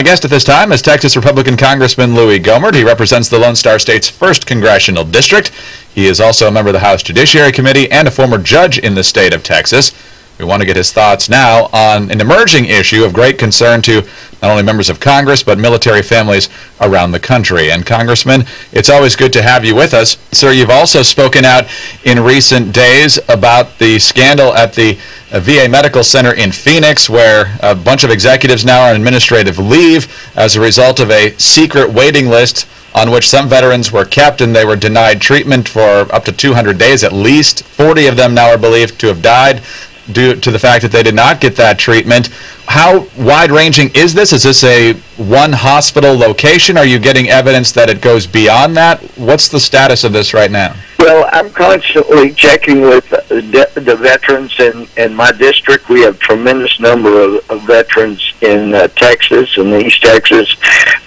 My guest at this time is Texas Republican Congressman Louis Gohmert. He represents the Lone Star State's 1st Congressional District. He is also a member of the House Judiciary Committee and a former judge in the state of Texas. We want to get his thoughts now on an emerging issue of great concern to not only members of Congress, but military families around the country. And Congressman, it's always good to have you with us. Sir, you've also spoken out in recent days about the scandal at the VA Medical Center in Phoenix, where a bunch of executives now are on administrative leave as a result of a secret waiting list on which some veterans were kept, and they were denied treatment for up to 200 days at least. 40 of them now are believed to have died due to the fact that they did not get that treatment. How wide-ranging is this? Is this a one hospital location? Are you getting evidence that it goes beyond that? What's the status of this right now? Well, I'm constantly checking with the veterans in my district. We have a tremendous number of veterans in Texas and East Texas,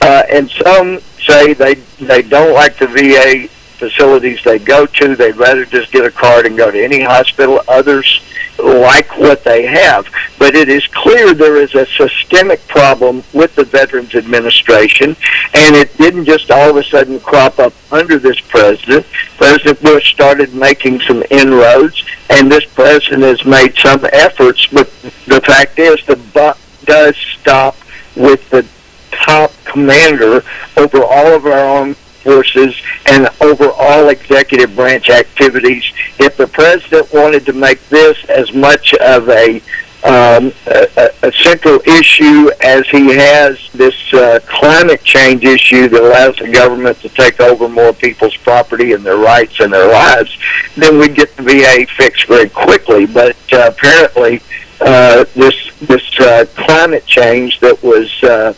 and some say they don't like the VA facilities they go to. They'd rather just get a card and go to any hospital. Others like what they have. But it is clear there is a systemic problem with the Veterans Administration, and it didn't just all of a sudden crop up under this president. President Bush started making some inroads, and this president has made some efforts, but the fact is the buck does stop with the top commander over all of our armed forces and over all executive branch activities. If the president wanted to make this as much of a central issue as he has this climate change issue that allows the government to take over more people's property and their rights and their lives, then we'd get the VA fixed very quickly. But apparently this climate change that was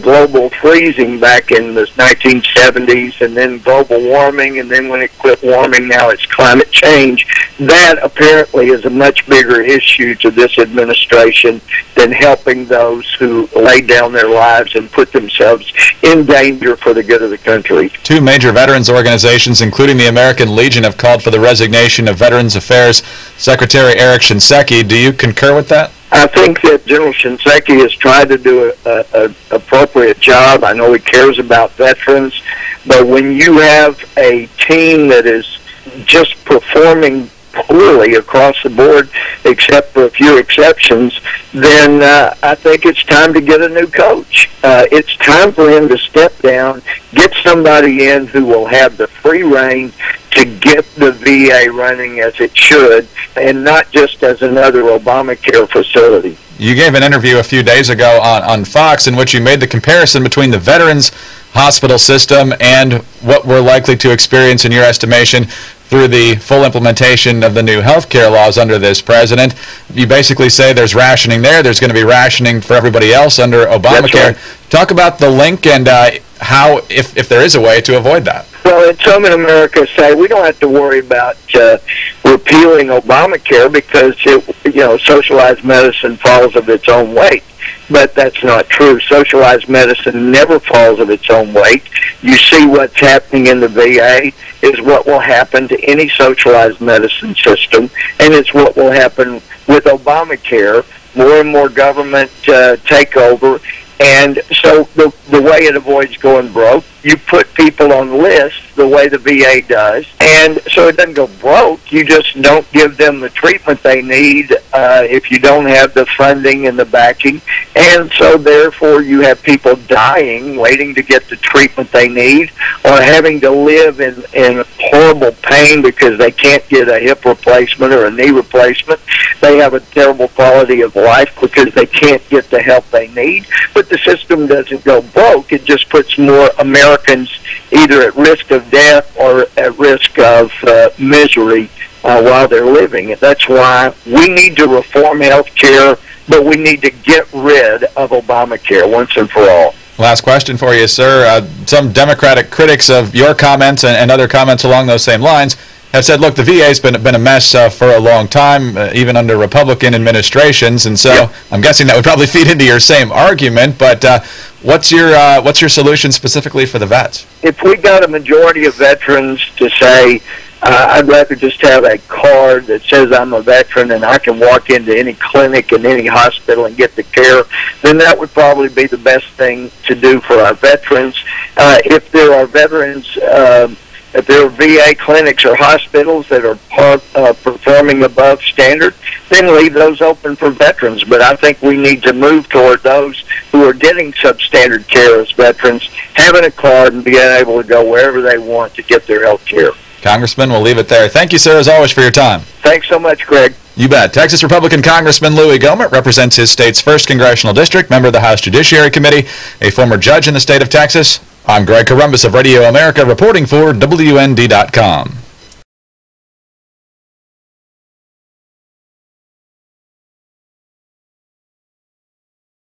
global freezing back in the 1970s, and then global warming, and then when it quit warming, now it's climate change. That apparently is a much bigger issue to this administration than helping those who lay down their lives and put themselves in danger for the good of the country. Two major veterans organizations, including the American Legion, have called for the resignation of Veterans Affairs Secretary Eric Shinseki. Do you concur with that? I think that General Shinseki has tried to do an appropriate job. I know he cares about veterans, but when you have a team that is just performing poorly across the board, except for a few exceptions, then I think it's time to get a new coach. It's time for him to step down, get somebody in who will have the free rein to get the VA running as it should, and not just as another Obamacare facility. You gave an interview a few days ago on Fox in which you made the comparison between the Veterans Hospital system and what we're likely to experience, in your estimation, through the full implementation of the new health care laws under this president. You basically say there's rationing there, there's going to be rationing for everybody else under Obamacare. Right. Talk about the link and how, if there is a way to avoid that. Well, and some in America say we don't have to worry about repealing Obamacare because socialized medicine falls of its own weight. But that's not true. Socialized medicine never falls of its own weight. You see what's happening in the VA is what will happen to any socialized medicine system, and it's what will happen with Obamacare. More and more government takeover. And so the way it avoids going broke, you put people on lists the way the VA does, and so it doesn't go broke. You just don't give them the treatment they need if you don't have the funding and the backing, and so therefore you have people dying waiting to get the treatment they need, or having to live in horrible pain because they can't get a hip replacement or a knee replacement. They have a terrible quality of life because they can't get the help they need. But the system doesn't go broke. It just puts more Americans either at risk of death or at risk of misery while they're living. And that's why we need to reform health care, but we need to get rid of Obamacare once and for all. Last question for you, sir. Some Democratic critics of your comments and other comments along those same lines have said, look, the VA's been a mess for a long time, even under Republican administrations, and so yep. I'm guessing that would probably feed into your same argument, but what's your solution specifically for the vets? If we got a majority of veterans to say I'd rather just have a card that says I'm a veteran and I can walk into any clinic and any hospital and get the care. Then that would probably be the best thing to do for our veterans. If there are veterans, if there are VA clinics or hospitals that are performing above standard, then leave those open for veterans. But I think we need to move toward those who are getting substandard care as veterans, having a card and being able to go wherever they want to get their health care. Congressman, we'll leave it there. Thank you, sir, as always, for your time. Thanks so much, Greg. You bet. Texas Republican Congressman Louis Gohmert represents his state's 1st congressional district, member of the House Judiciary Committee, a former judge in the state of Texas. I'm Greg Corombos of Radio America, reporting for WND.com.